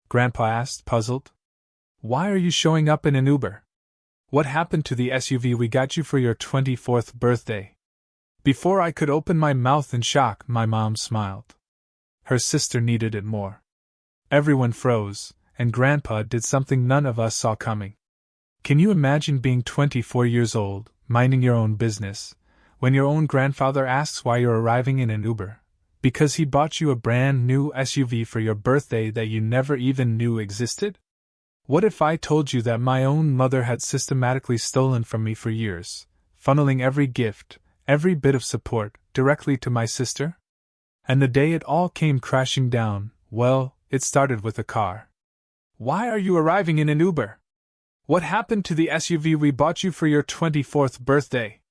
Grandpa asked, puzzled. Why are you showing up in an Uber? What happened to the SUV we got you for your 24th birthday? Before I could open my mouth in shock, my mom smiled. Her sister needed it more. Everyone froze, and Grandpa did something none of us saw coming. Can you imagine being 24 years old, minding your own business, when your own grandfather asks why you're arriving in an Uber? Because he bought you a brand new SUV for your birthday that you never even knew existed? What if I told you that my own mother had systematically stolen from me for years, funneling every gift, every bit of support, directly to my sister? And the day it all came crashing down, well, it started with a car. Why are you arriving in an Uber? What happened to the SUV we bought you for your 24th birthday?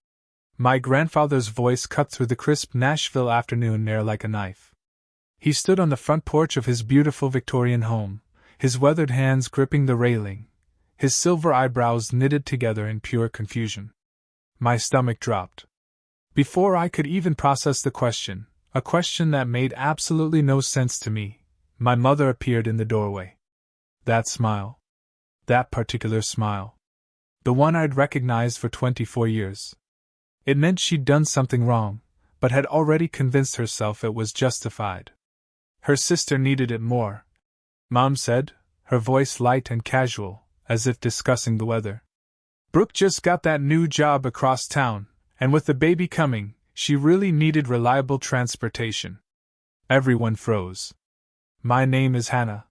My grandfather's voice cut through the crisp Nashville afternoon air like a knife. He stood on the front porch of his beautiful Victorian home, his weathered hands gripping the railing, his silver eyebrows knitted together in pure confusion. My stomach dropped. Before I could even process the question, a question that made absolutely no sense to me, my mother appeared in the doorway. That smile. That particular smile. The one I'd recognized for 24 years. It meant she'd done something wrong, but had already convinced herself it was justified. Her sister needed it more, Mom said, her voice light and casual, as if discussing the weather. Brooke just got that new job across town, and with the baby coming, she really needed reliable transportation. Everyone froze. My name is Hannah.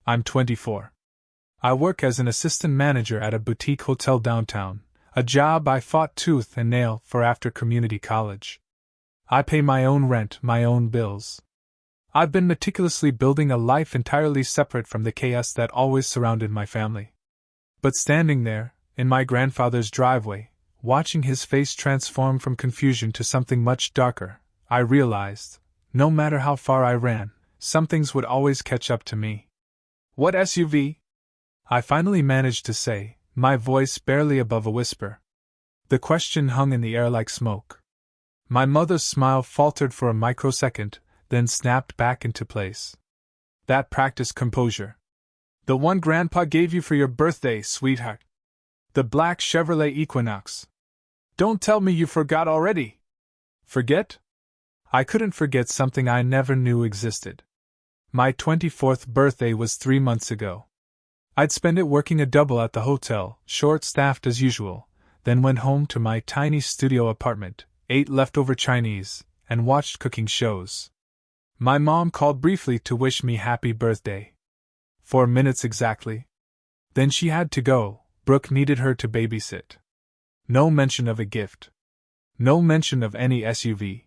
I'm 24. I work as an assistant manager at a boutique hotel downtown, a job I fought tooth and nail for after community college. I pay my own rent, my own bills. I've been meticulously building a life entirely separate from the chaos that always surrounded my family. But standing there, in my grandfather's driveway, watching his face transform from confusion to something much darker, I realized, no matter how far I ran, some things would always catch up to me. What SUV? I finally managed to say, my voice barely above a whisper. The question hung in the air like smoke. My mother's smile faltered for a microsecond, then snapped back into place. That practiced composure. The one Grandpa gave you for your birthday, sweetheart. The black Chevrolet Equinox. Don't tell me you forgot already. Forget? I couldn't forget something I never knew existed. My 24th birthday was 3 months ago. I'd spent it working a double at the hotel, short-staffed as usual, then went home to my tiny studio apartment, ate leftover Chinese, and watched cooking shows. My mom called briefly to wish me happy birthday. 4 minutes exactly. Then she had to go. Brooke needed her to babysit. No mention of a gift. No mention of any SUV.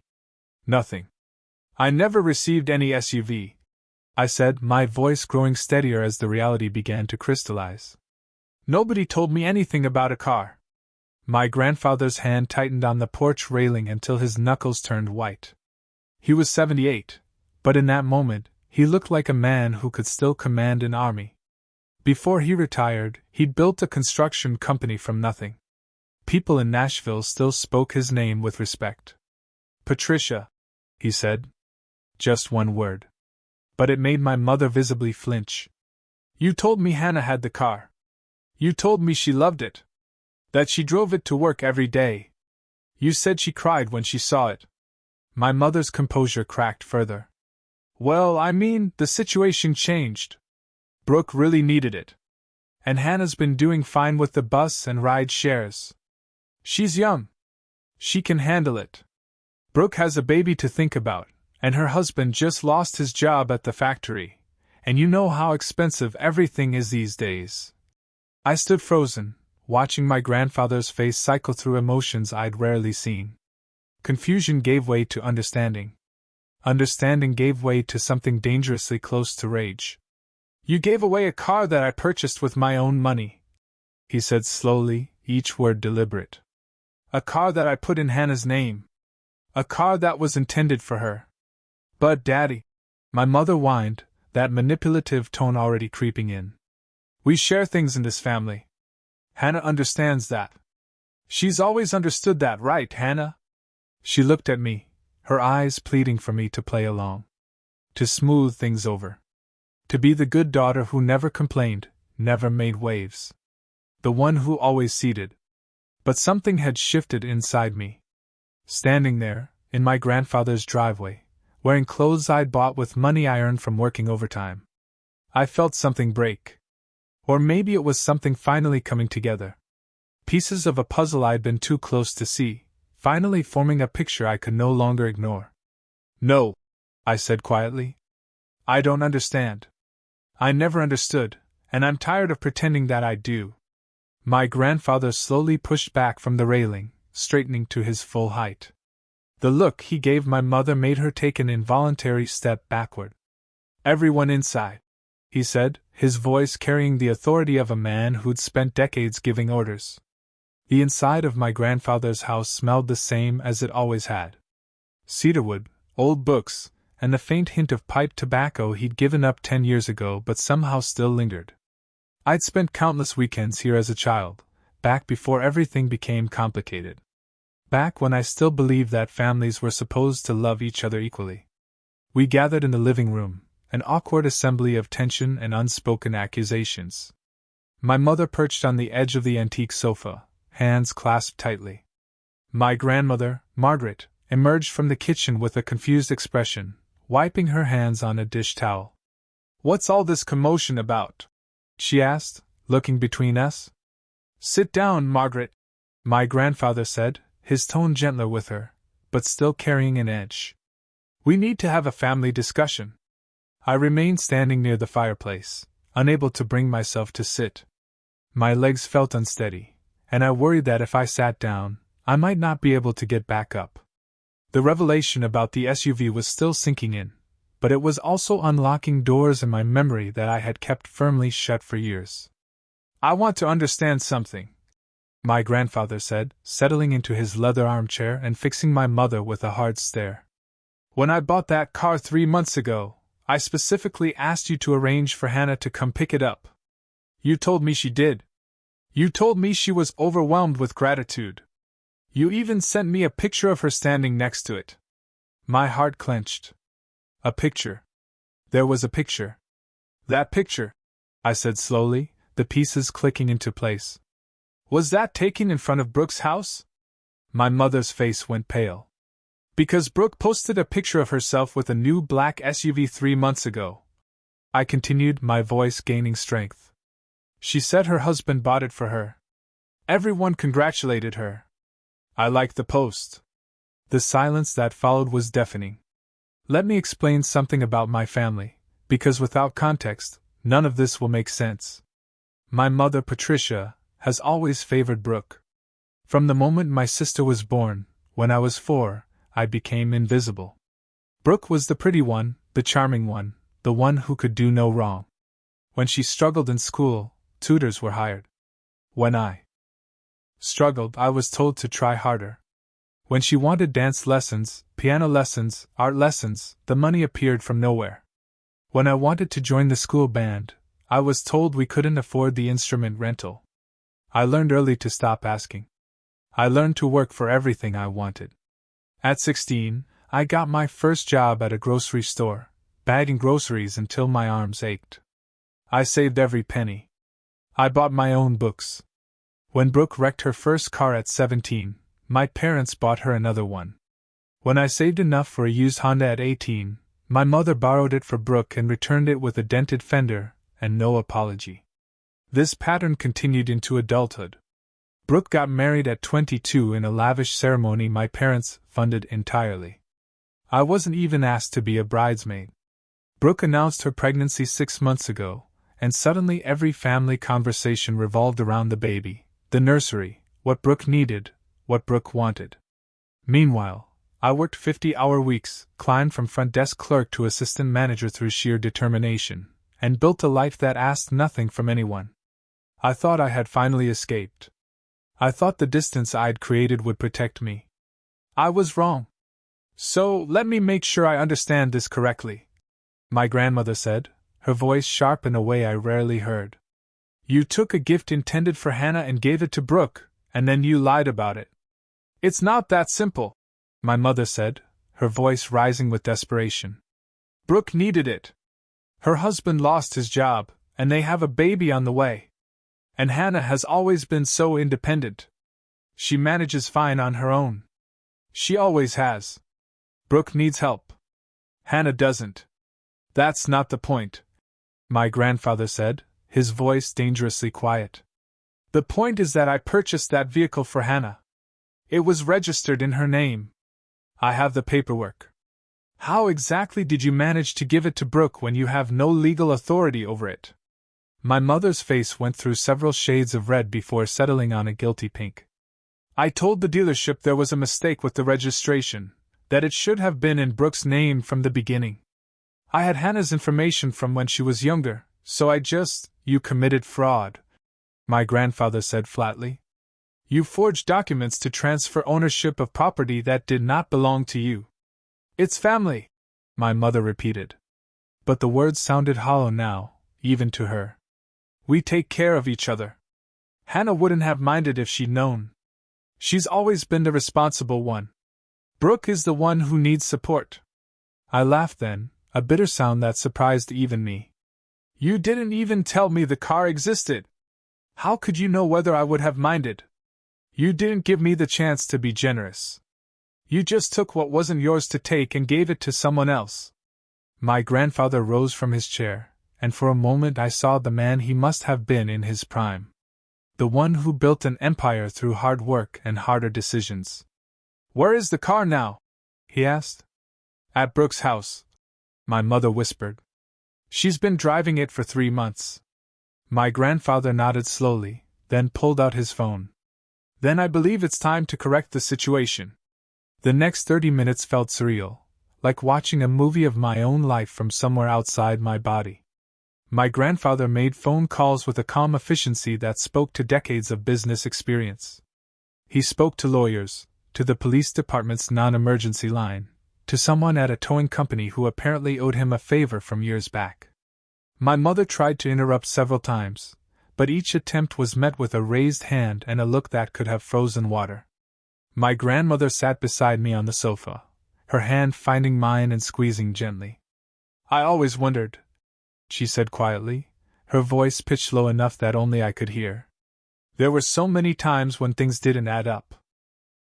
Nothing. I never received any SUV, I said, my voice growing steadier as the reality began to crystallize. Nobody told me anything about a car. My grandfather's hand tightened on the porch railing until his knuckles turned white. He was 78, but in that moment, he looked like a man who could still command an army. Before he retired, he'd built a construction company from nothing. People in Nashville still spoke his name with respect. Patricia, he said. Just one word. But it made my mother visibly flinch. You told me Hannah had the car. You told me she loved it. That she drove it to work every day. You said she cried when she saw it. My mother's composure cracked further. Well, I mean, the situation changed. Brooke really needed it. And Hannah's been doing fine with the bus and ride shares. She's young. She can handle it. Brooke has a baby to think about, and her husband just lost his job at the factory, and you know how expensive everything is these days. I stood frozen, watching my grandfather's face cycle through emotions I'd rarely seen. Confusion gave way to understanding. Understanding gave way to something dangerously close to rage. You gave away a car that I purchased with my own money, he said slowly, each word deliberate. A car that I put in Hannah's name. A car that was intended for her. But, Daddy, my mother whined, that manipulative tone already creeping in. We share things in this family. Hannah understands that. She's always understood that, right, Hannah? She looked at me, her eyes pleading for me to play along. To smooth things over. To be the good daughter who never complained, never made waves. The one who always ceded. But something had shifted inside me. Standing there, in my grandfather's driveway, wearing clothes I'd bought with money I earned from working overtime, I felt something break. Or maybe it was something finally coming together. Pieces of a puzzle I'd been too close to see, finally forming a picture I could no longer ignore. "No," I said quietly. "I don't understand. I never understood, and I'm tired of pretending that I do." My grandfather slowly pushed back from the railing, straightening to his full height. The look he gave my mother made her take an involuntary step backward. "Everyone inside," he said, his voice carrying the authority of a man who'd spent decades giving orders. The inside of my grandfather's house smelled the same as it always had. Cedarwood, old books, and the faint hint of pipe tobacco he'd given up 10 years ago but somehow still lingered. I'd spent countless weekends here as a child, back before everything became complicated. Back when I still believed that families were supposed to love each other equally. We gathered in the living room, an awkward assembly of tension and unspoken accusations. My mother perched on the edge of the antique sofa, hands clasped tightly. My grandmother, Margaret, emerged from the kitchen with a confused expression, wiping her hands on a dish towel. "What's all this commotion about?" she asked, looking between us. "Sit down, Margaret," my grandfather said, his tone gentler with her, but still carrying an edge. "We need to have a family discussion." I remained standing near the fireplace, unable to bring myself to sit. My legs felt unsteady, and I worried that if I sat down, I might not be able to get back up. The revelation about the SUV was still sinking in, but it was also unlocking doors in my memory that I had kept firmly shut for years. "I want to understand something," my grandfather said, settling into his leather armchair and fixing my mother with a hard stare. "When I bought that car 3 months ago, I specifically asked you to arrange for Hannah to come pick it up. You told me she did. You told me she was overwhelmed with gratitude. You even sent me a picture of her standing next to it." My heart clenched. A picture. There was a picture. "That picture," I said slowly, the pieces clicking into place. "Was that taken in front of Brooke's house?" My mother's face went pale. "Because Brooke posted a picture of herself with a new black SUV 3 months ago," I continued, my voice gaining strength. "She said her husband bought it for her. Everyone congratulated her. I liked the post." The silence that followed was deafening. Let me explain something about my family, because without context, none of this will make sense. My mother, Patricia, has always favored Brooke. From the moment my sister was born, when I was 4, I became invisible. Brooke was the pretty one, the charming one, the one who could do no wrong. When she struggled in school, tutors were hired. When I struggled, I was told to try harder. When she wanted dance lessons, piano lessons, art lessons, the money appeared from nowhere. When I wanted to join the school band, I was told we couldn't afford the instrument rental. I learned early to stop asking. I learned to work for everything I wanted. At 16, I got my first job at a grocery store, bagging groceries until my arms ached. I saved every penny. I bought my own books. When Brooke wrecked her first car at 17, my parents bought her another one. When I saved enough for a used Honda at 18, my mother borrowed it for Brooke and returned it with a dented fender, and no apology. This pattern continued into adulthood. Brooke got married at 22 in a lavish ceremony my parents funded entirely. I wasn't even asked to be a bridesmaid. Brooke announced her pregnancy 6 months ago, and suddenly every family conversation revolved around the baby, the nursery, what Brooke needed, what Brooke wanted. Meanwhile, I worked 50-hour weeks, climbed from front desk clerk to assistant manager through sheer determination, and built a life that asked nothing from anyone. I thought I had finally escaped. I thought the distance I'd created would protect me. I was wrong. "So, let me make sure I understand this correctly," my grandmother said, her voice sharp in a way I rarely heard. "You took a gift intended for Hannah and gave it to Brooke, and then you lied about it." "It's not that simple," my mother said, her voice rising with desperation. "Brooke needed it. Her husband lost his job, and they have a baby on the way. And Hannah has always been so independent. She manages fine on her own. She always has. Brooke needs help. Hannah doesn't. That's not the point, my grandfather said, his voice dangerously quiet. The point is that I purchased that vehicle for Hannah. It was registered in her name. I have the paperwork. How exactly did you manage to give it to Brooke when you have no legal authority over it? My mother's face went through several shades of red before settling on a guilty pink. I told the dealership there was a mistake with the registration, that it should have been in Brooke's name from the beginning. I had Hannah's information from when she was younger, so You committed fraud, my grandfather said flatly. You forged documents to transfer ownership of property that did not belong to you. It's family, my mother repeated. But the words sounded hollow now, even to her. We take care of each other. Hannah wouldn't have minded if she'd known. She's always been the responsible one. Brooke is the one who needs support. I laughed then, a bitter sound that surprised even me. You didn't even tell me the car existed. How could you know whether I would have minded? You didn't give me the chance to be generous. You just took what wasn't yours to take and gave it to someone else. My grandfather rose from his chair, and for a moment I saw the man he must have been in his prime. The one who built an empire through hard work and harder decisions. Where is the car now? He asked. At Brooke's house, my mother whispered. She's been driving it for 3 months. My grandfather nodded slowly, then pulled out his phone. Then I believe it's time to correct the situation. The next 30 minutes felt surreal, like watching a movie of my own life from somewhere outside my body. My grandfather made phone calls with a calm efficiency that spoke to decades of business experience. He spoke to lawyers, to the police department's non-emergency line, to someone at a towing company who apparently owed him a favor from years back. My mother tried to interrupt several times, but each attempt was met with a raised hand and a look that could have frozen water. My grandmother sat beside me on the sofa, her hand finding mine and squeezing gently. I always wondered, she said quietly, her voice pitched low enough that only I could hear. There were so many times when things didn't add up.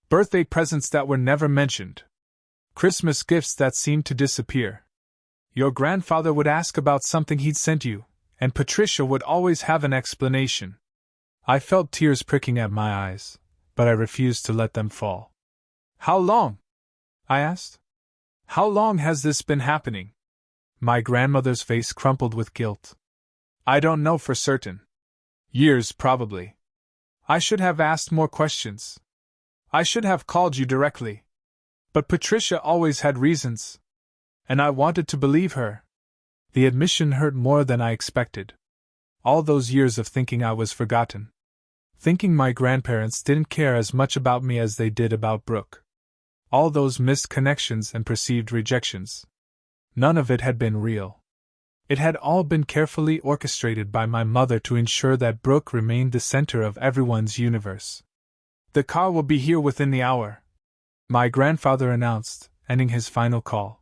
Birthday presents that were never mentioned. Christmas gifts that seemed to disappear. Your grandfather would ask about something he'd sent you, and Patricia would always have an explanation. I felt tears pricking at my eyes, but I refused to let them fall. How long? I asked. How long has this been happening? My grandmother's face crumpled with guilt. I don't know for certain. Years, probably. I should have asked more questions. I should have called you directly. But Patricia always had reasons. And I wanted to believe her. The admission hurt more than I expected. All those years of thinking I was forgotten. Thinking my grandparents didn't care as much about me as they did about Brooke. All those missed connections and perceived rejections. None of it had been real. It had all been carefully orchestrated by my mother to ensure that Brooke remained the center of everyone's universe. The car will be here within the hour, my grandfather announced, ending his final call.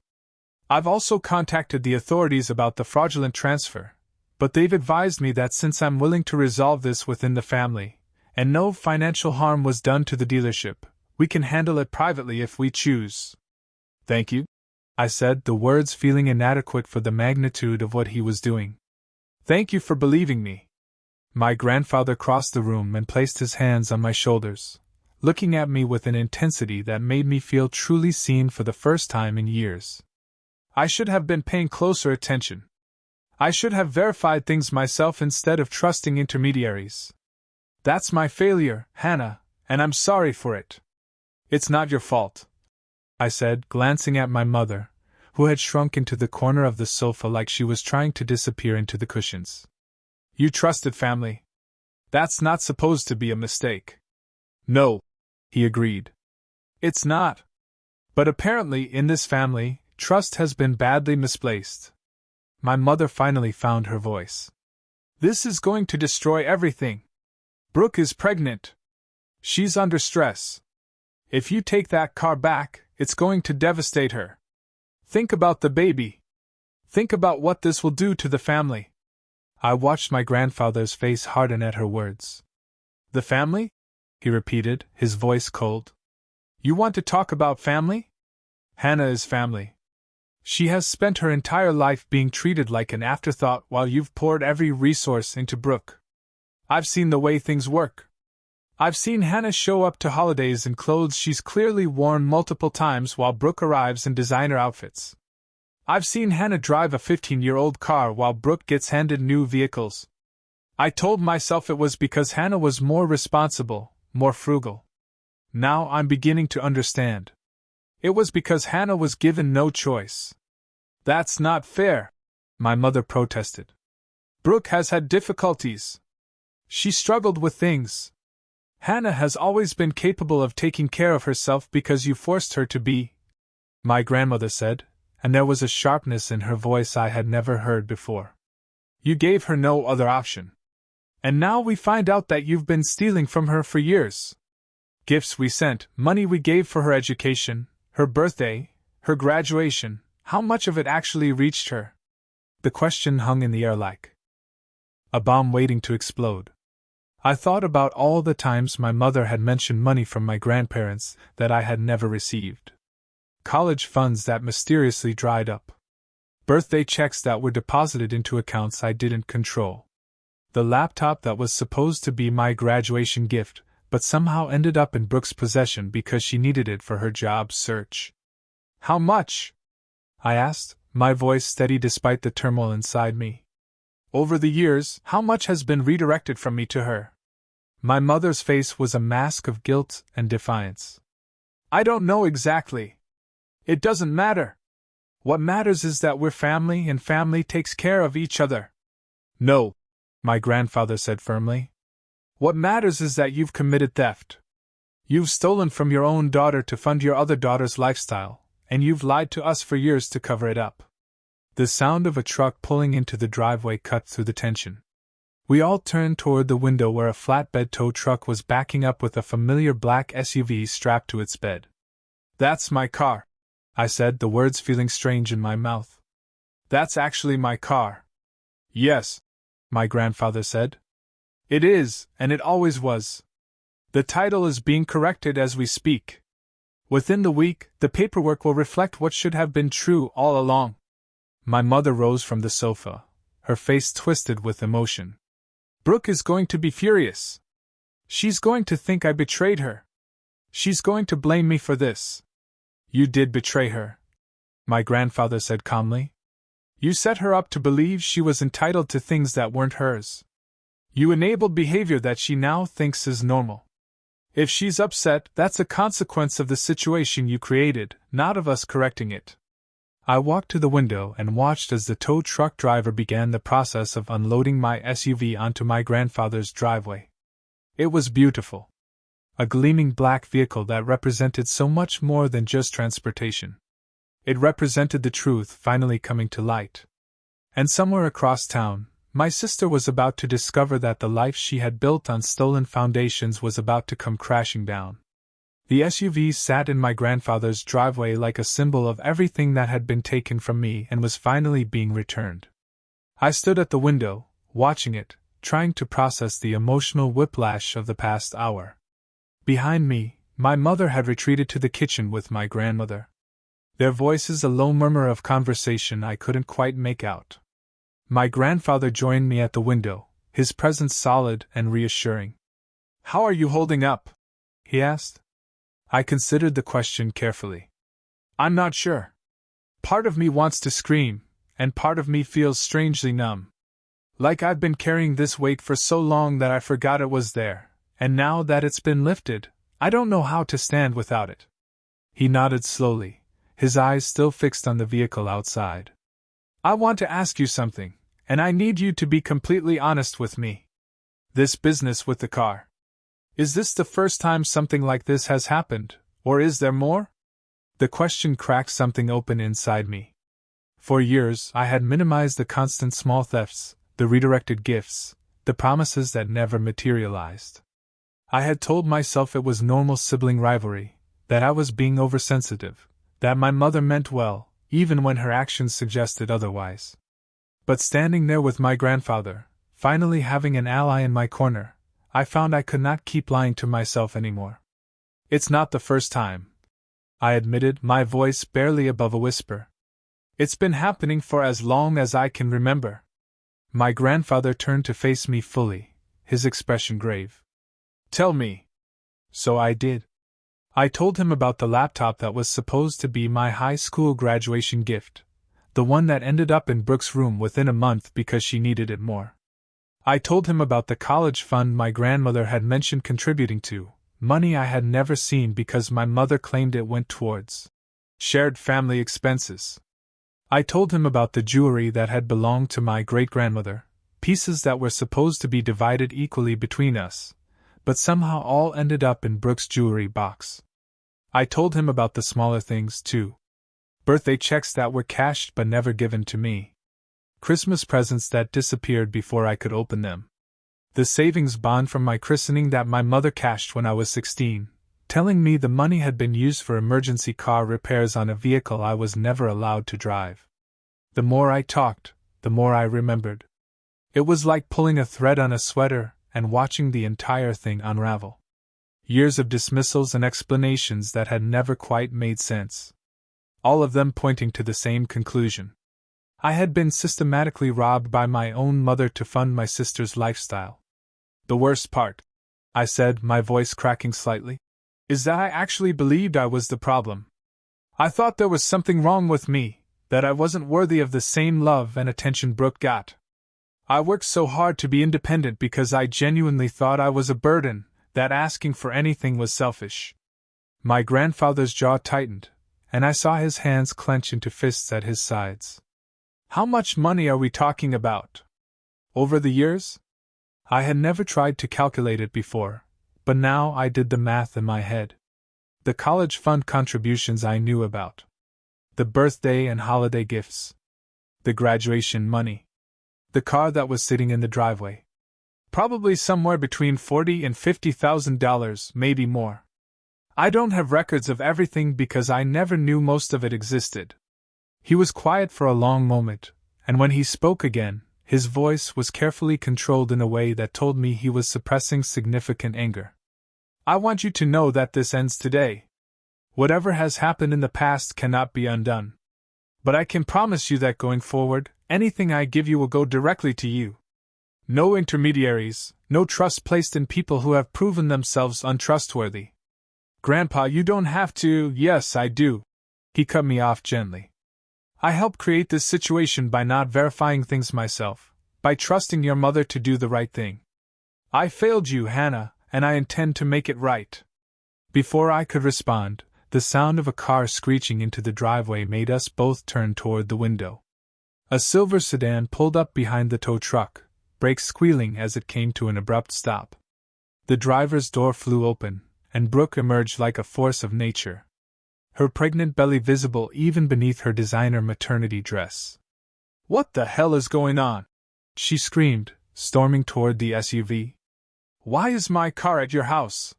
I've also contacted the authorities about the fraudulent transfer, but they've advised me that since I'm willing to resolve this within the family, and no financial harm was done to the dealership, we can handle it privately if we choose. Thank you, I said, the words feeling inadequate for the magnitude of what he was doing. Thank you for believing me. My grandfather crossed the room and placed his hands on my shoulders, looking at me with an intensity that made me feel truly seen for the first time in years. I should have been paying closer attention. I should have verified things myself instead of trusting intermediaries. That's my failure, Hannah, and I'm sorry for it. It's not your fault, I said, glancing at my mother, who had shrunk into the corner of the sofa like she was trying to disappear into the cushions. You trusted family. That's not supposed to be a mistake. No, he agreed. It's not. But apparently in this family, trust has been badly misplaced. My mother finally found her voice. This is going to destroy everything. Brooke is pregnant. She's under stress. If you take that car back, it's going to devastate her. Think about the baby. Think about what this will do to the family. I watched my grandfather's face harden at her words. The family? He repeated, his voice cold. You want to talk about family? Hannah is family. She has spent her entire life being treated like an afterthought while you've poured every resource into Brooke. I've seen the way things work. I've seen Hannah show up to holidays in clothes she's clearly worn multiple times while Brooke arrives in designer outfits. I've seen Hannah drive a 15-year-old car while Brooke gets handed new vehicles. I told myself it was because Hannah was more responsible, more frugal. Now I'm beginning to understand. It was because Hannah was given no choice. That's not fair, my mother protested. Brooke has had difficulties. She struggled with things. Hannah has always been capable of taking care of herself because you forced her to be, my grandmother said, and there was a sharpness in her voice I had never heard before. You gave her no other option. And now we find out that you've been stealing from her for years. Gifts we sent, money we gave for her education, her birthday, her graduation, how much of it actually reached her? The question hung in the air like a bomb waiting to explode. I thought about all the times my mother had mentioned money from my grandparents that I had never received. College funds that mysteriously dried up. Birthday checks that were deposited into accounts I didn't control. The laptop that was supposed to be my graduation gift, but somehow ended up in Brooke's possession because she needed it for her job search. How much? I asked, my voice steady despite the turmoil inside me. Over the years, how much has been redirected from me to her? My mother's face was a mask of guilt and defiance. I don't know exactly. It doesn't matter. What matters is that we're family and family takes care of each other. No, my grandfather said firmly. What matters is that you've committed theft. You've stolen from your own daughter to fund your other daughter's lifestyle, and you've lied to us for years to cover it up. The sound of a truck pulling into the driveway cut through the tension. We all turned toward the window where a flatbed tow truck was backing up with a familiar black SUV strapped to its bed. That's my car, I said, the words feeling strange in my mouth. That's actually my car. Yes, my grandfather said. It is, and it always was. The title is being corrected as we speak. Within the week, the paperwork will reflect what should have been true all along. My mother rose from the sofa, her face twisted with emotion. Brooke is going to be furious. She's going to think I betrayed her. She's going to blame me for this. You did betray her, my grandfather said calmly. You set her up to believe she was entitled to things that weren't hers. You enabled behavior that she now thinks is normal. If she's upset, that's a consequence of the situation you created, not of us correcting it. I walked to the window and watched as the tow truck driver began the process of unloading my SUV onto my grandfather's driveway. It was beautiful. A gleaming black vehicle that represented so much more than just transportation. It represented the truth finally coming to light. And somewhere across town, my sister was about to discover that the life she had built on stolen foundations was about to come crashing down. The SUV sat in my grandfather's driveway like a symbol of everything that had been taken from me and was finally being returned. I stood at the window, watching it, trying to process the emotional whiplash of the past hour. Behind me, my mother had retreated to the kitchen with my grandmother. Their voices a low murmur of conversation I couldn't quite make out. My grandfather joined me at the window, his presence solid and reassuring. "How are you holding up?" he asked. I considered the question carefully. I'm not sure. Part of me wants to scream, and part of me feels strangely numb. Like I've been carrying this weight for so long that I forgot it was there, and now that it's been lifted, I don't know how to stand without it. He nodded slowly, his eyes still fixed on the vehicle outside. I want to ask you something, and I need you to be completely honest with me. This business with the car. Is this the first time something like this has happened, or is there more? The question cracked something open inside me. For years, I had minimized the constant small thefts, the redirected gifts, the promises that never materialized. I had told myself it was normal sibling rivalry, that I was being oversensitive, that my mother meant well, even when her actions suggested otherwise. But standing there with my grandfather, finally having an ally in my corner, I found I could not keep lying to myself anymore. It's not the first time, I admitted, my voice barely above a whisper. It's been happening for as long as I can remember. My grandfather turned to face me fully, his expression grave. Tell me. So I did. I told him about the laptop that was supposed to be my high school graduation gift, the one that ended up in Brooke's room within a month because she needed it more. I told him about the college fund my grandmother had mentioned contributing to, money I had never seen because my mother claimed it went towards shared family expenses. I told him about the jewelry that had belonged to my great-grandmother, pieces that were supposed to be divided equally between us, but somehow all ended up in Brooke's jewelry box. I told him about the smaller things, too. Birthday checks that were cashed but never given to me. Christmas presents that disappeared before I could open them. The savings bond from my christening that my mother cashed when I was 16, telling me the money had been used for emergency car repairs on a vehicle I was never allowed to drive. The more I talked, the more I remembered. It was like pulling a thread on a sweater and watching the entire thing unravel. Years of dismissals and explanations that had never quite made sense. All of them pointing to the same conclusion. I had been systematically robbed by my own mother to fund my sister's lifestyle. The worst part, I said, my voice cracking slightly, is that I actually believed I was the problem. I thought there was something wrong with me, that I wasn't worthy of the same love and attention Brooke got. I worked so hard to be independent because I genuinely thought I was a burden, that asking for anything was selfish. My grandfather's jaw tightened, and I saw his hands clench into fists at his sides. How much money are we talking about? Over the years? I had never tried to calculate it before, but now I did the math in my head. The college fund contributions I knew about. The birthday and holiday gifts. The graduation money. The car that was sitting in the driveway. Probably somewhere between $40,000 and $50,000, maybe more. I don't have records of everything because I never knew most of it existed. He was quiet for a long moment, and when he spoke again, his voice was carefully controlled in a way that told me he was suppressing significant anger. I want you to know that this ends today. Whatever has happened in the past cannot be undone. But I can promise you that going forward, anything I give you will go directly to you. No intermediaries, no trust placed in people who have proven themselves untrustworthy. Grandpa, you don't have to. Yes, I do. He cut me off gently. I helped create this situation by not verifying things myself, by trusting your mother to do the right thing. I failed you, Hannah, and I intend to make it right. Before I could respond, the sound of a car screeching into the driveway made us both turn toward the window. A silver sedan pulled up behind the tow truck, brakes squealing as it came to an abrupt stop. The driver's door flew open, and Brooke emerged like a force of nature. Her pregnant belly visible even beneath her designer maternity dress. "What the hell is going on?" she screamed, storming toward the SUV. "Why is my car at your house?"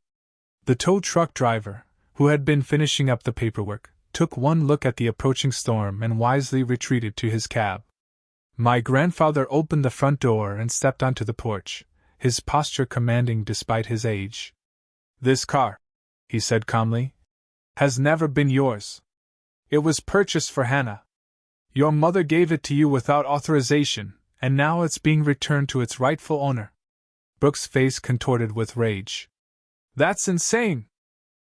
The tow truck driver, who had been finishing up the paperwork, took one look at the approaching storm and wisely retreated to his cab. My grandfather opened the front door and stepped onto the porch, his posture commanding despite his age. "This car," he said calmly, "has never been yours. It was purchased for Hannah. Your mother gave it to you without authorization, and now it's being returned to its rightful owner." Brooke's face contorted with rage. "That's insane!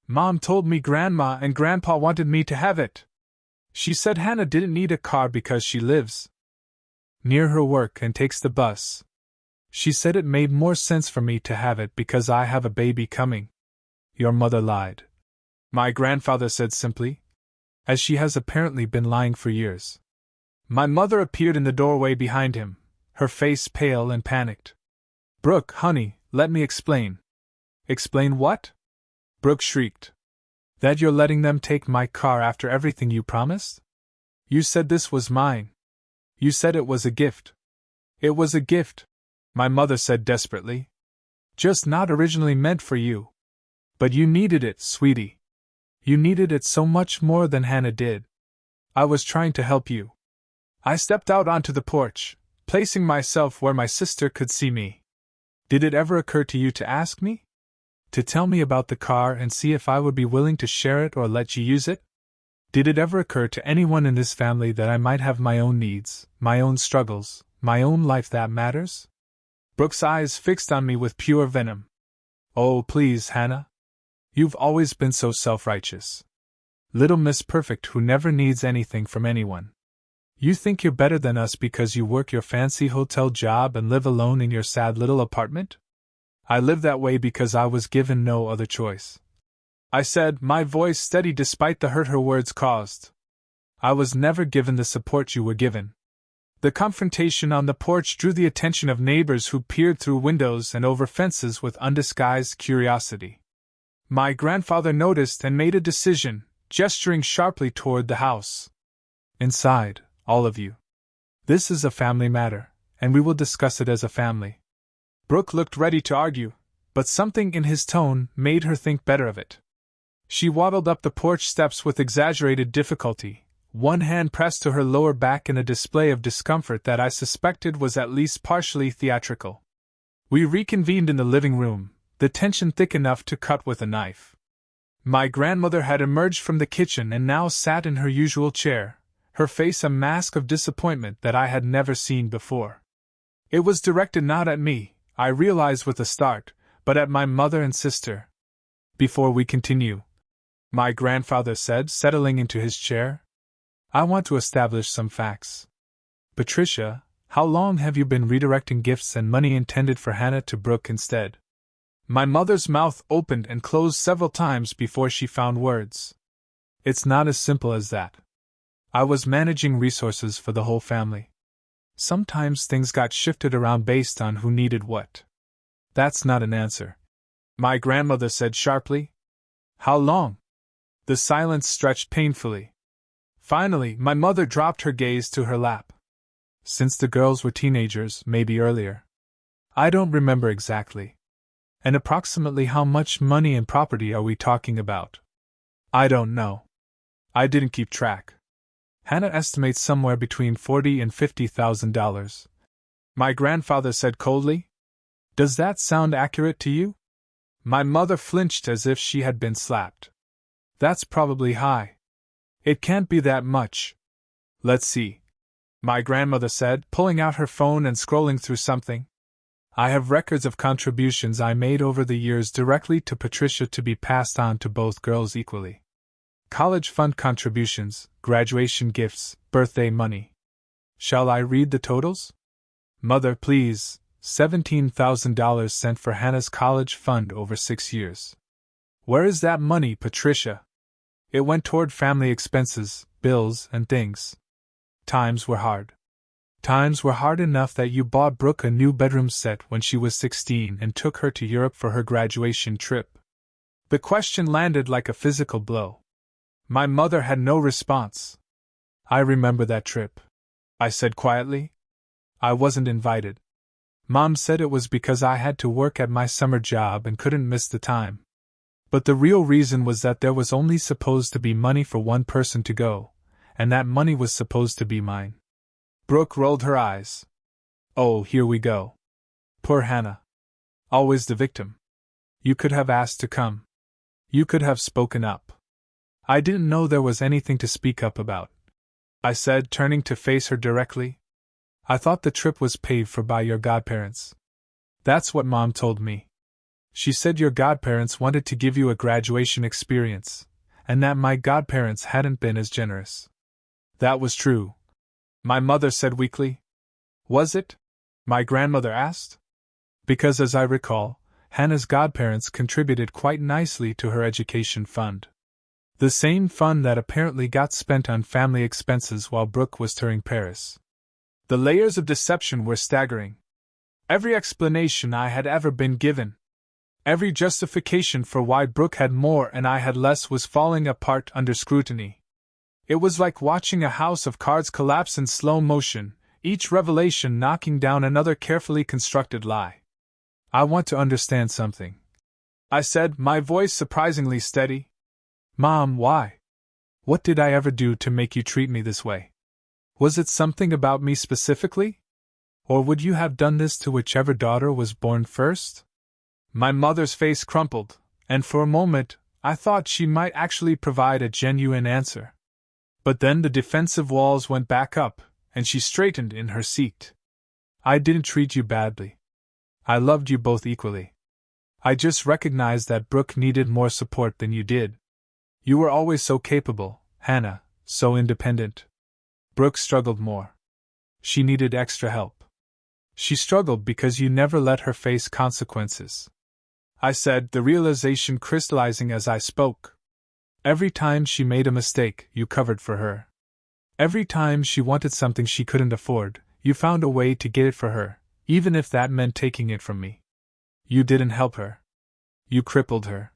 Mom told me Grandma and Grandpa wanted me to have it. She said Hannah didn't need a car because she lives near her work and takes the bus. She said it made more sense for me to have it because I have a baby coming. Your mother lied," my grandfather said simply, as she has apparently been lying for years. My mother appeared in the doorway behind him, her face pale and panicked. "Brooke, honey, let me explain." "Explain what?" Brooke shrieked. "That you're letting them take my car after everything you promised? You said this was mine. You said it was a gift." "It was a gift," my mother said desperately. "Just not originally meant for you. But you needed it, sweetie. You needed it so much more than Hannah did." I was trying to help you. I stepped out onto the porch, placing myself where my sister could see me. Did it ever occur to you to ask me? To tell me about the car and see if I would be willing to share it or let you use it? Did it ever occur to anyone in this family that I might have my own needs, my own struggles, my own life that matters? Brooke's eyes fixed on me with pure venom. Oh, please, Hannah. You've always been so self-righteous. Little Miss Perfect who never needs anything from anyone. You think you're better than us because you work your fancy hotel job and live alone in your sad little apartment? I live that way because I was given no other choice. I said, my voice steady despite the hurt her words caused. I was never given the support you were given. The confrontation on the porch drew the attention of neighbors who peered through windows and over fences with undisguised curiosity. My grandfather noticed and made a decision, gesturing sharply toward the house. Inside, all of you. This is a family matter, and we will discuss it as a family. Brooke looked ready to argue, but something in his tone made her think better of it. She waddled up the porch steps with exaggerated difficulty, one hand pressed to her lower back in a display of discomfort that I suspected was at least partially theatrical. We reconvened in the living room, the tension thick enough to cut with a knife. My grandmother had emerged from the kitchen and now sat in her usual chair, her face a mask of disappointment that I had never seen before. It was directed not at me, I realized with a start, but at my mother and sister. Before we continue, my grandfather said, settling into his chair, I want to establish some facts. Patricia, how long have you been redirecting gifts and money intended for Hannah to Brooke instead? My mother's mouth opened and closed several times before she found words. It's not as simple as that. I was managing resources for the whole family. Sometimes things got shifted around based on who needed what. That's not an answer, my grandmother said sharply. How long? The silence stretched painfully. Finally, my mother dropped her gaze to her lap. Since the girls were teenagers, maybe earlier. I don't remember exactly. And approximately how much money and property are we talking about? I don't know. I didn't keep track. Hannah estimates somewhere between $40,000 and $50,000. My grandfather said coldly. Does that sound accurate to you? My mother flinched as if she had been slapped. That's probably high. It can't be that much. Let's see. My grandmother said, pulling out her phone and scrolling through something. I have records of contributions I made over the years directly to Patricia to be passed on to both girls equally. College fund contributions, graduation gifts, birthday money. Shall I read the totals? Mother, please. $17,000 sent for Hannah's college fund over 6 years. Where is that money, Patricia? It went toward family expenses, bills, and things. Times were hard. Times were hard enough that you bought Brooke a new bedroom set when she was 16 and took her to Europe for her graduation trip. The question landed like a physical blow. My mother had no response. I remember that trip, I said quietly. I wasn't invited. Mom said it was because I had to work at my summer job and couldn't miss the time. But the real reason was that there was only supposed to be money for one person to go, and that money was supposed to be mine. Brooke rolled her eyes. Oh, here we go. Poor Hannah. Always the victim. You could have asked to come. You could have spoken up. I didn't know there was anything to speak up about, I said, turning to face her directly. I thought the trip was paid for by your godparents. That's what Mom told me. She said your godparents wanted to give you a graduation experience, and that my godparents hadn't been as generous. That was true, my mother said weakly. Was it? My grandmother asked. Because as I recall, Hannah's godparents contributed quite nicely to her education fund. The same fund that apparently got spent on family expenses while Brooke was touring Paris. The layers of deception were staggering. Every explanation I had ever been given, every justification for why Brooke had more and I had less was falling apart under scrutiny. It was like watching a house of cards collapse in slow motion, each revelation knocking down another carefully constructed lie. I want to understand something, I said, my voice surprisingly steady. Mom, why? What did I ever do to make you treat me this way? Was it something about me specifically? Or would you have done this to whichever daughter was born first? My mother's face crumpled, and for a moment, I thought she might actually provide a genuine answer. But then the defensive walls went back up, and she straightened in her seat. I didn't treat you badly. I loved you both equally. I just recognized that Brooke needed more support than you did. You were always so capable, Hannah, so independent. Brooke struggled more. She needed extra help. She struggled because you never let her face consequences. I said, the realization crystallizing as I spoke. Every time she made a mistake, you covered for her. Every time she wanted something she couldn't afford, you found a way to get it for her, even if that meant taking it from me. You didn't help her. You crippled her.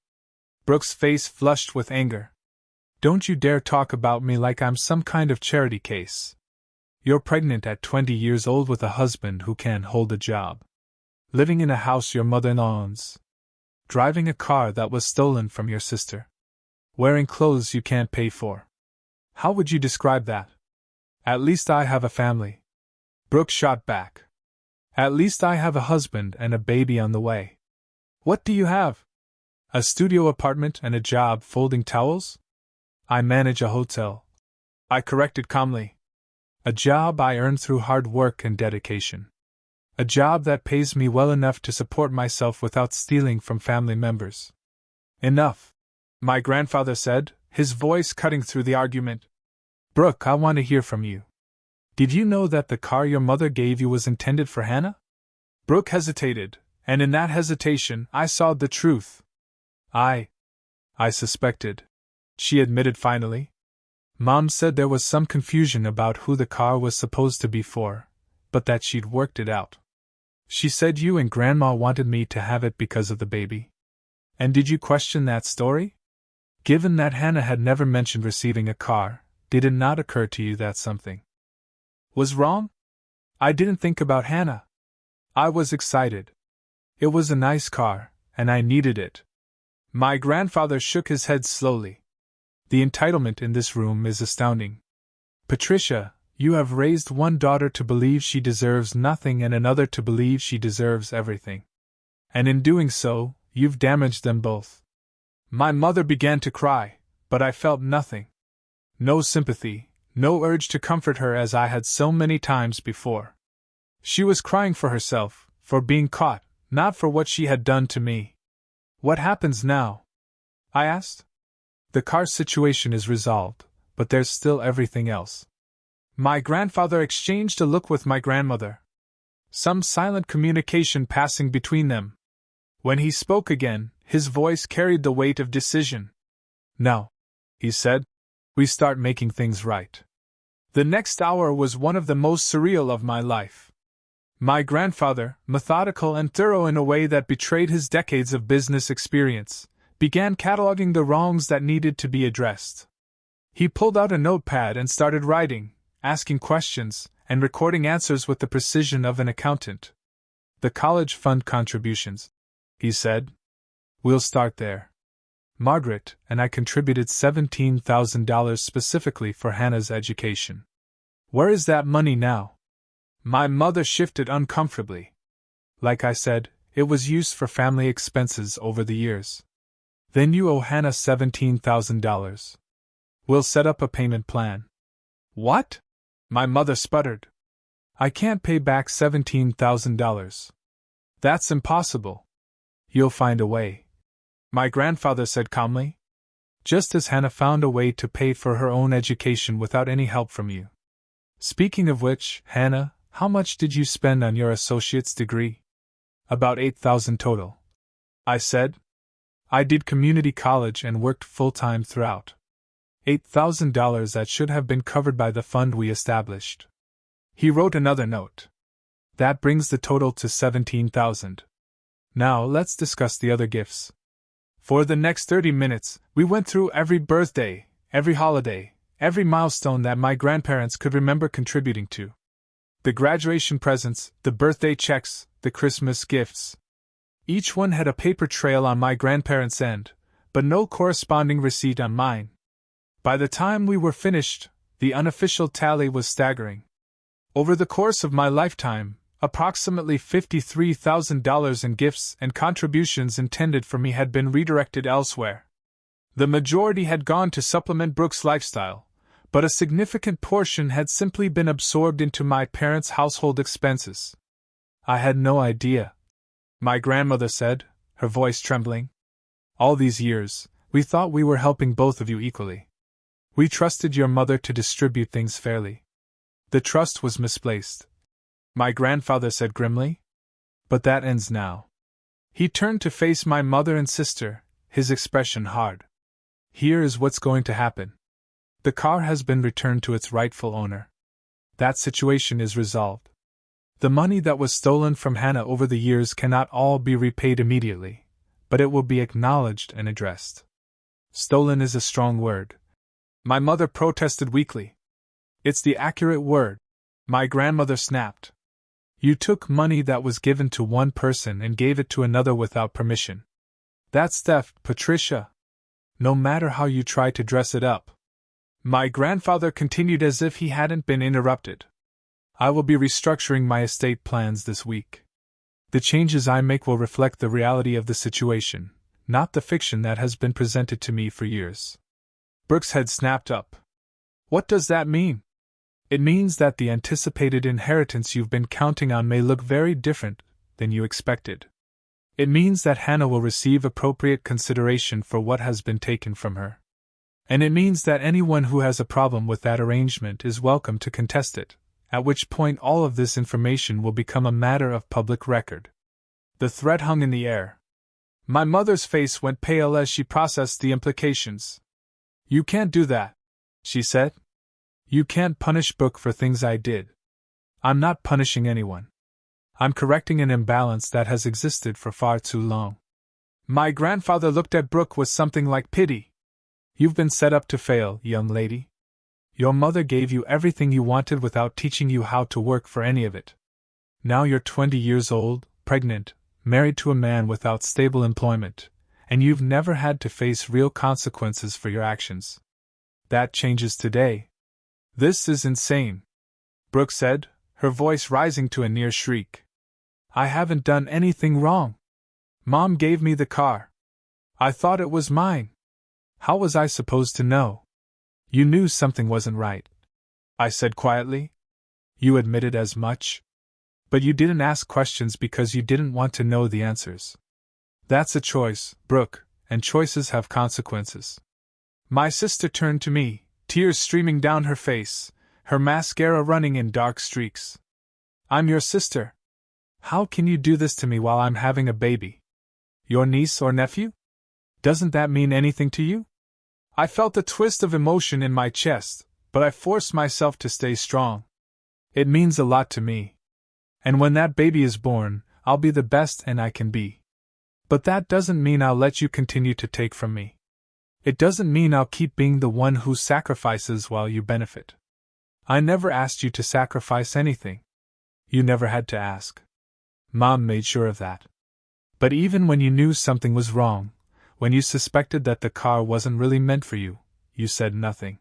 Brooke's face flushed with anger. Don't you dare talk about me like I'm some kind of charity case. You're pregnant at 20 years old with a husband who can't hold a job. Living in a house your mother-in-law owns. Driving a car that was stolen from your sister. Wearing clothes you can't pay for. How would you describe that? At least I have a family. Brooke shot back. At least I have a husband and a baby on the way. What do you have? A studio apartment and a job folding towels? I manage a hotel. I corrected calmly. A job I earn through hard work and dedication. A job that pays me well enough to support myself without stealing from family members. Enough, my grandfather said, his voice cutting through the argument. Brooke, I want to hear from you. Did you know that the car your mother gave you was intended for Hannah? Brooke hesitated, and in that hesitation I saw the truth. I suspected, she admitted finally. Mom said there was some confusion about who the car was supposed to be for, but that she'd worked it out. She said you and Grandma wanted me to have it because of the baby. And did you question that story? Given that Hannah had never mentioned receiving a car, did it not occur to you that something was wrong? I didn't think about Hannah. I was excited. It was a nice car, and I needed it. My grandfather shook his head slowly. The entitlement in this room is astounding. Patricia, you have raised one daughter to believe she deserves nothing and another to believe she deserves everything. And in doing so, you've damaged them both. My mother began to cry, but I felt nothing. No sympathy, no urge to comfort her as I had so many times before. She was crying for herself, for being caught, not for what she had done to me. What happens now? I asked. The car situation is resolved, but there's still everything else. My grandfather exchanged a look with my grandmother. Some silent communication passing between them. When he spoke again, his voice carried the weight of decision. Now, he said, we start making things right. The next hour was one of the most surreal of my life. My grandfather, methodical and thorough in a way that betrayed his decades of business experience, began cataloging the wrongs that needed to be addressed. He pulled out a notepad and started writing, asking questions, and recording answers with the precision of an accountant. The college fund contributions, he said. We'll start there. Margaret and I contributed $17,000 specifically for Hannah's education. Where is that money now? My mother shifted uncomfortably. Like I said, it was used for family expenses over the years. Then you owe Hannah $17,000. We'll set up a payment plan. What? My mother sputtered. I can't pay back $17,000. That's impossible. You'll find a way, my grandfather said calmly. Just as Hannah found a way to pay for her own education without any help from you. Speaking of which, Hannah, how much did you spend on your associate's degree? About $8,000 total, I said. I did community college and worked full-time throughout. $8,000 that should have been covered by the fund we established. He wrote another note. That brings the total to $17,000. Now let's discuss the other gifts. For the next 30 minutes, we went through every birthday, every holiday, every milestone that my grandparents could remember contributing to. The graduation presents, the birthday checks, the Christmas gifts. Each one had a paper trail on my grandparents' end, but no corresponding receipt on mine. By the time we were finished, the unofficial tally was staggering. Over the course of my lifetime, approximately $53,000 in gifts and contributions intended for me had been redirected elsewhere. The majority had gone to supplement Brooke's lifestyle, but a significant portion had simply been absorbed into my parents' household expenses. I had no idea, my grandmother said, her voice trembling. All these years, we thought we were helping both of you equally. We trusted your mother to distribute things fairly. The trust was misplaced, my grandfather said grimly. But that ends now. He turned to face my mother and sister, his expression hard. Here is what's going to happen. The car has been returned to its rightful owner. That situation is resolved. The money that was stolen from Hannah over the years cannot all be repaid immediately, but it will be acknowledged and addressed. Stolen is a strong word, my mother protested weakly. It's the accurate word, my grandmother snapped. You took money that was given to one person and gave it to another without permission. That's theft, Patricia. No matter how you try to dress it up. My grandfather continued as if he hadn't been interrupted. I will be restructuring my estate plans this week. The changes I make will reflect the reality of the situation, not the fiction that has been presented to me for years. Brooke's head snapped up. What does that mean? It means that the anticipated inheritance you've been counting on may look very different than you expected. It means that Hannah will receive appropriate consideration for what has been taken from her. And it means that anyone who has a problem with that arrangement is welcome to contest it, at which point all of this information will become a matter of public record. The threat hung in the air. My mother's face went pale as she processed the implications. You can't do that, she said. You can't punish Brooke for things I did. I'm not punishing anyone. I'm correcting an imbalance that has existed for far too long. My grandfather looked at Brooke with something like pity. You've been set up to fail, young lady. Your mother gave you everything you wanted without teaching you how to work for any of it. Now you're 20 years old, pregnant, married to a man without stable employment, and you've never had to face real consequences for your actions. That changes today. This is insane, Brooke said, her voice rising to a near shriek. I haven't done anything wrong. Mom gave me the car. I thought it was mine. How was I supposed to know? You knew something wasn't right, I said quietly. You admitted as much. But you didn't ask questions because you didn't want to know the answers. That's a choice, Brooke, and choices have consequences. My sister turned to me, tears streaming down her face, her mascara running in dark streaks. I'm your sister. How can you do this to me while I'm having a baby? Your niece or nephew? Doesn't that mean anything to you? I felt a twist of emotion in my chest, but I forced myself to stay strong. It means a lot to me. And when that baby is born, I'll be the best I can be. But that doesn't mean I'll let you continue to take from me. It doesn't mean I'll keep being the one who sacrifices while you benefit. I never asked you to sacrifice anything. You never had to ask. Mom made sure of that. But even when you knew something was wrong, when you suspected that the car wasn't really meant for you, you said nothing.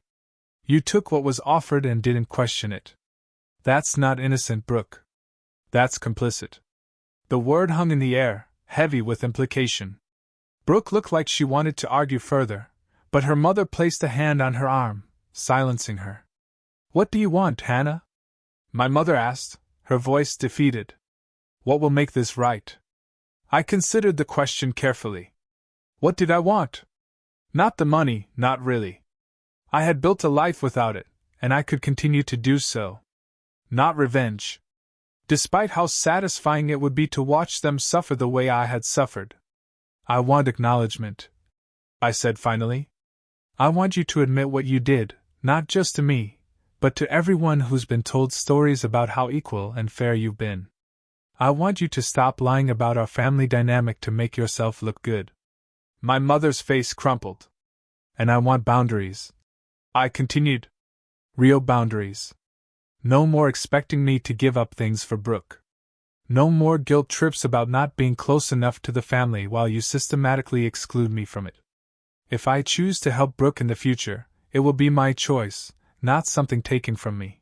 You took what was offered and didn't question it. That's not innocent, Brooke. That's complicit. The word hung in the air, heavy with implication. Brooke looked like she wanted to argue further, but her mother placed a hand on her arm, silencing her. What do you want, Hannah? My mother asked, her voice defeated. What will make this right? I considered the question carefully. What did I want? Not the money, not really. I had built a life without it, and I could continue to do so. Not revenge. Despite how satisfying it would be to watch them suffer the way I had suffered. I want acknowledgement, I said finally. I want you to admit what you did, not just to me, but to everyone who's been told stories about how equal and fair you've been. I want you to stop lying about our family dynamic to make yourself look good. My mother's face crumpled. And I want boundaries, I continued. Real boundaries. No more expecting me to give up things for Brooke. No more guilt trips about not being close enough to the family while you systematically exclude me from it. If I choose to help Brooke in the future, it will be my choice, not something taken from me.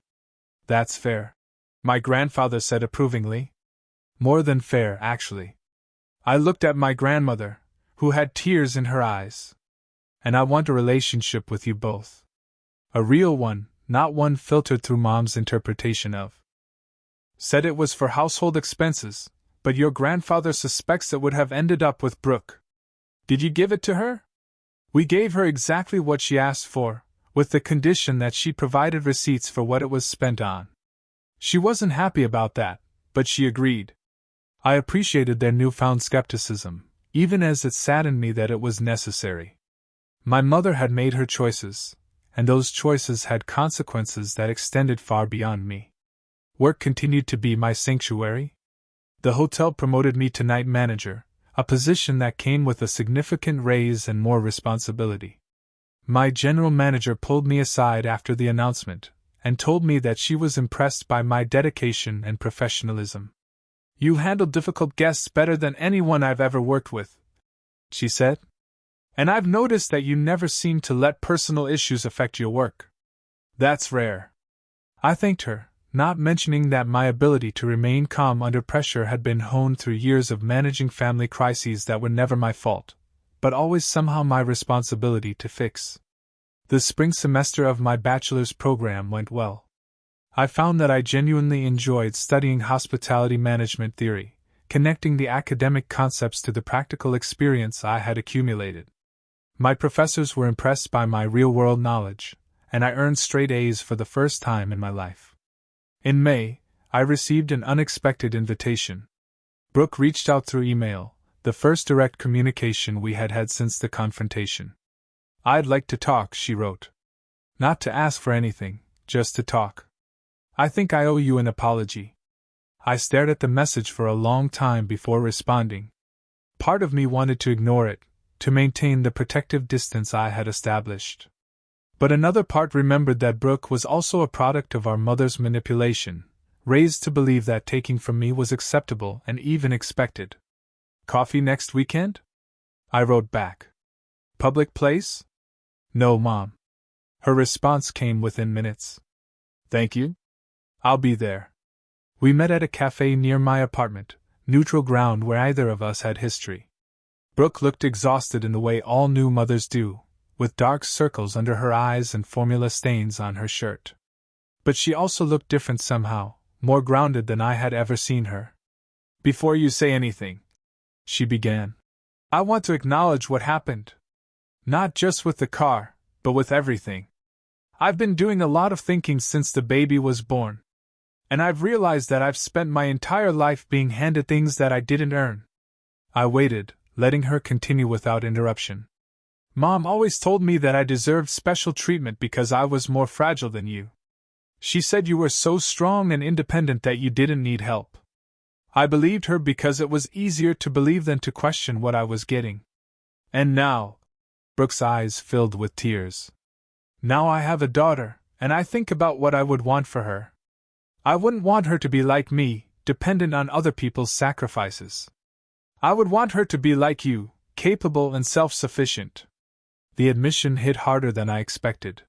That's fair, my grandfather said approvingly. More than fair, actually. I looked at my grandmother, who had tears in her eyes. And I want a relationship with you both. A real one, not one filtered through Mom's interpretation of. Said it was for household expenses, but your grandfather suspects it would have ended up with Brooke. Did you give it to her? We gave her exactly what she asked for, with the condition that she provided receipts for what it was spent on. She wasn't happy about that, but she agreed. I appreciated their newfound skepticism, even as it saddened me that it was necessary. My mother had made her choices, and those choices had consequences that extended far beyond me. Work continued to be my sanctuary. The hotel promoted me to night manager, a position that came with a significant raise and more responsibility. My general manager pulled me aside after the announcement and told me that she was impressed by my dedication and professionalism. You handle difficult guests better than anyone I've ever worked with, she said. And I've noticed that you never seem to let personal issues affect your work. That's rare. I thanked her, not mentioning that my ability to remain calm under pressure had been honed through years of managing family crises that were never my fault, but always somehow my responsibility to fix. The spring semester of my bachelor's program went well. I found that I genuinely enjoyed studying hospitality management theory, connecting the academic concepts to the practical experience I had accumulated. My professors were impressed by my real-world knowledge, and I earned straight A's for the first time in my life. In May, I received an unexpected invitation. Brooke reached out through email, the first direct communication we had had since the confrontation. I'd like to talk, she wrote. Not to ask for anything, just to talk. I think I owe you an apology. I stared at the message for a long time before responding. Part of me wanted to ignore it, to maintain the protective distance I had established. But another part remembered that Brooke was also a product of our mother's manipulation, raised to believe that taking from me was acceptable and even expected. Coffee next weekend? I wrote back. Public place? No, Mom. Her response came within minutes. Thank you. I'll be there. We met at a cafe near my apartment, neutral ground where either of us had history. Brooke looked exhausted in the way all new mothers do, with dark circles under her eyes and formula stains on her shirt. But she also looked different somehow, more grounded than I had ever seen her. Before you say anything, she began, I want to acknowledge what happened. Not just with the car, but with everything. I've been doing a lot of thinking since the baby was born. And I've realized that I've spent my entire life being handed things that I didn't earn. I waited, letting her continue without interruption. Mom always told me that I deserved special treatment because I was more fragile than you. She said you were so strong and independent that you didn't need help. I believed her because it was easier to believe than to question what I was getting. And now, Brooke's eyes filled with tears. Now I have a daughter, and I think about what I would want for her. I wouldn't want her to be like me, dependent on other people's sacrifices. I would want her to be like you, capable and self-sufficient. The admission hit harder than I expected.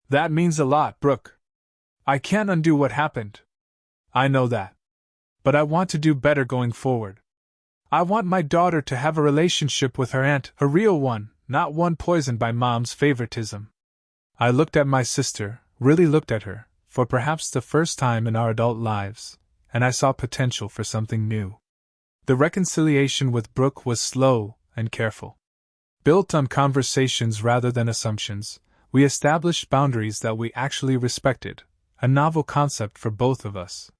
That means a lot, Brooke. I can't undo what happened. I know that. But I want to do better going forward. I want my daughter to have a relationship with her aunt, a real one, not one poisoned by Mom's favoritism. I looked at my sister, really looked at her, for perhaps the first time in our adult lives, and I saw potential for something new. The reconciliation with Brooke was slow and careful. Built on conversations rather than assumptions, we established boundaries that we actually respected, a novel concept for both of us.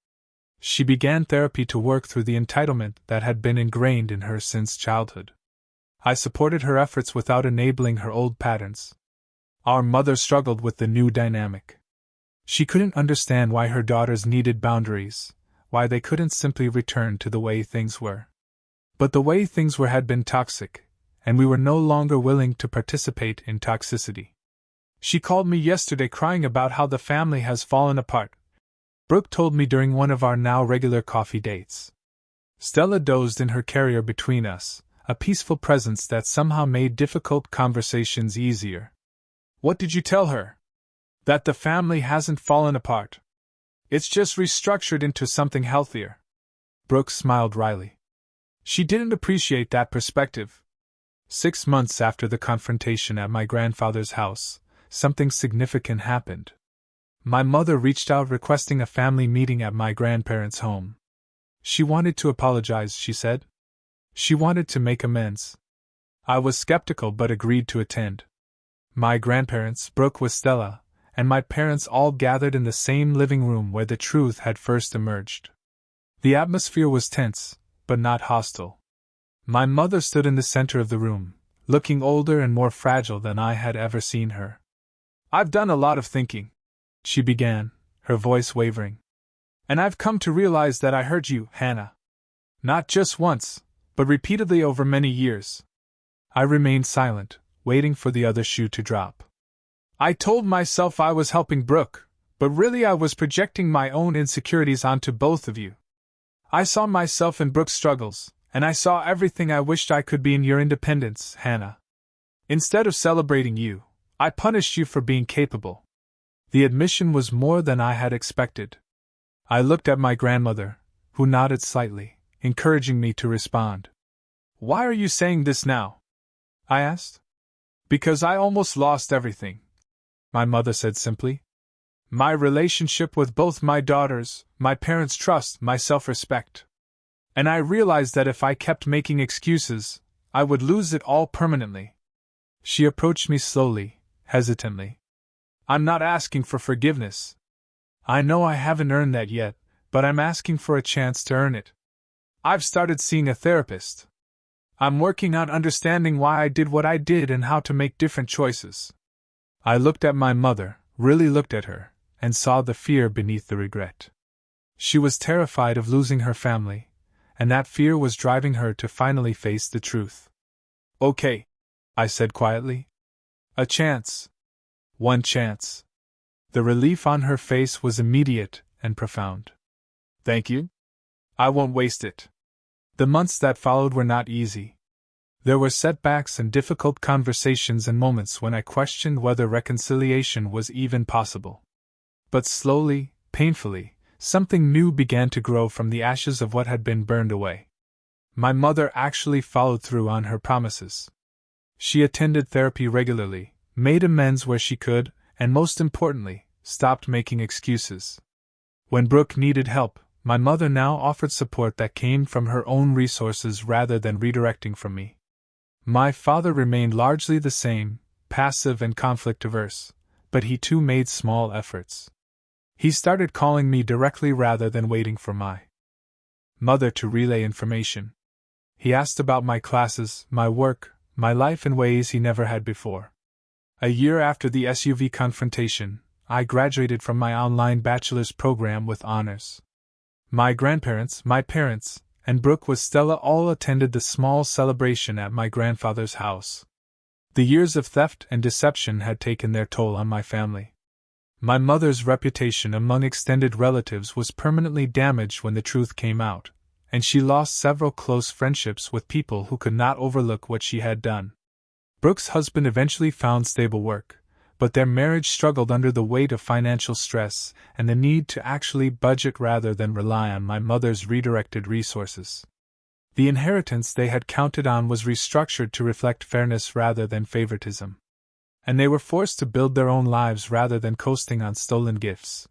She began therapy to work through the entitlement that had been ingrained in her since childhood. I supported her efforts without enabling her old patterns. Our mother struggled with the new dynamic. She couldn't understand why her daughters needed boundaries, why they couldn't simply return to the way things were. But the way things were had been toxic, and we were no longer willing to participate in toxicity. She called me yesterday crying about how the family has fallen apart. Brooke told me during one of our now regular coffee dates. Stella dozed in her carrier between us, a peaceful presence that somehow made difficult conversations easier. What did you tell her? That the family hasn't fallen apart. It's just restructured into something healthier. Brooke smiled wryly. She didn't appreciate that perspective. 6 months after the confrontation at my grandfather's house, something significant happened. My mother reached out requesting a family meeting at my grandparents' home. She wanted to apologize, she said. She wanted to make amends. I was skeptical but agreed to attend. My grandparents, Brooke with Stella, and my parents all gathered in the same living room where the truth had first emerged. The atmosphere was tense, but not hostile. My mother stood in the center of the room, looking older and more fragile than I had ever seen her. I've done a lot of thinking, she began, her voice wavering. And I've come to realize that I hurt you, Hannah. Not just once, but repeatedly over many years. I remained silent, waiting for the other shoe to drop. I told myself I was helping Brooke, but really I was projecting my own insecurities onto both of you. I saw myself in Brooke's struggles, and I saw everything I wished I could be in your independence, Hannah. Instead of celebrating you, I punished you for being capable. The admission was more than I had expected. I looked at my grandmother, who nodded slightly, encouraging me to respond. Why are you saying this now? I asked. Because I almost lost everything, my mother said simply. My relationship with both my daughters, my parents' trust, my self-respect. And I realized that if I kept making excuses, I would lose it all permanently. She approached me slowly, hesitantly. I'm not asking for forgiveness. I know I haven't earned that yet, but I'm asking for a chance to earn it. I've started seeing a therapist. I'm working on understanding why I did what I did and how to make different choices. I looked at my mother, really looked at her, and saw the fear beneath the regret. She was terrified of losing her family, and that fear was driving her to finally face the truth. Okay, I said quietly. A chance. One chance. The relief on her face was immediate and profound. Thank you. I won't waste it. The months that followed were not easy. There were setbacks and difficult conversations and moments when I questioned whether reconciliation was even possible. But slowly, painfully, something new began to grow from the ashes of what had been burned away. My mother actually followed through on her promises. She attended therapy regularly, made amends where she could, and most importantly, stopped making excuses. When Brooke needed help, my mother now offered support that came from her own resources rather than redirecting from me. My father remained largely the same, passive and conflict-averse, but he too made small efforts. He started calling me directly rather than waiting for my mother to relay information. He asked about my classes, my work, my life in ways he never had before. A year after the SUV confrontation, I graduated from my online bachelor's program with honors. My grandparents, my parents, and Brooke with Stella all attended the small celebration at my grandfather's house. The years of theft and deception had taken their toll on my family. My mother's reputation among extended relatives was permanently damaged when the truth came out, and she lost several close friendships with people who could not overlook what she had done. Brooke's husband eventually found stable work, but their marriage struggled under the weight of financial stress and the need to actually budget rather than rely on my mother's redirected resources. The inheritance they had counted on was restructured to reflect fairness rather than favoritism. And they were forced to build their own lives rather than coasting on stolen gifts.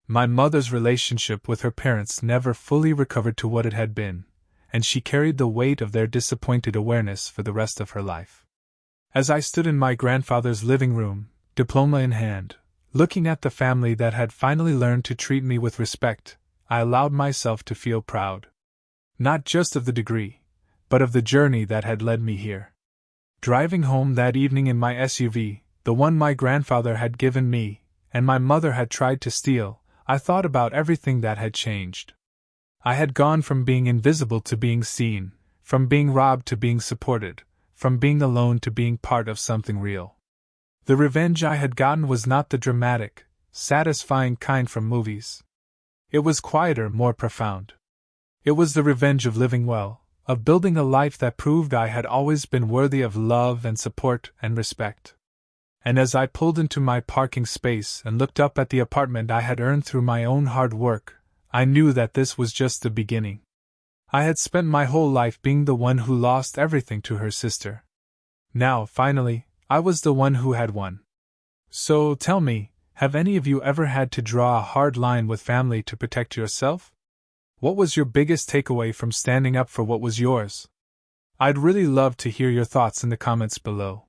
My mother's relationship with her parents never fully recovered to what it had been, and she carried the weight of their disappointed awareness for the rest of her life. As I stood in my grandfather's living room, diploma in hand, looking at the family that had finally learned to treat me with respect, I allowed myself to feel proud. Not just of the degree, but of the journey that had led me here. Driving home that evening in my SUV, the one my grandfather had given me, and my mother had tried to steal, I thought about everything that had changed. I had gone from being invisible to being seen, from being robbed to being supported, from being alone to being part of something real. The revenge I had gotten was not the dramatic, satisfying kind from movies. It was quieter, more profound. It was the revenge of living well, of building a life that proved I had always been worthy of love and support and respect. And as I pulled into my parking space and looked up at the apartment I had earned through my own hard work, I knew that this was just the beginning. I had spent my whole life being the one who lost everything to her sister. Now, finally, I was the one who had won. So, tell me, have any of you ever had to draw a hard line with family to protect yourself? What was your biggest takeaway from standing up for what was yours? I'd really love to hear your thoughts in the comments below.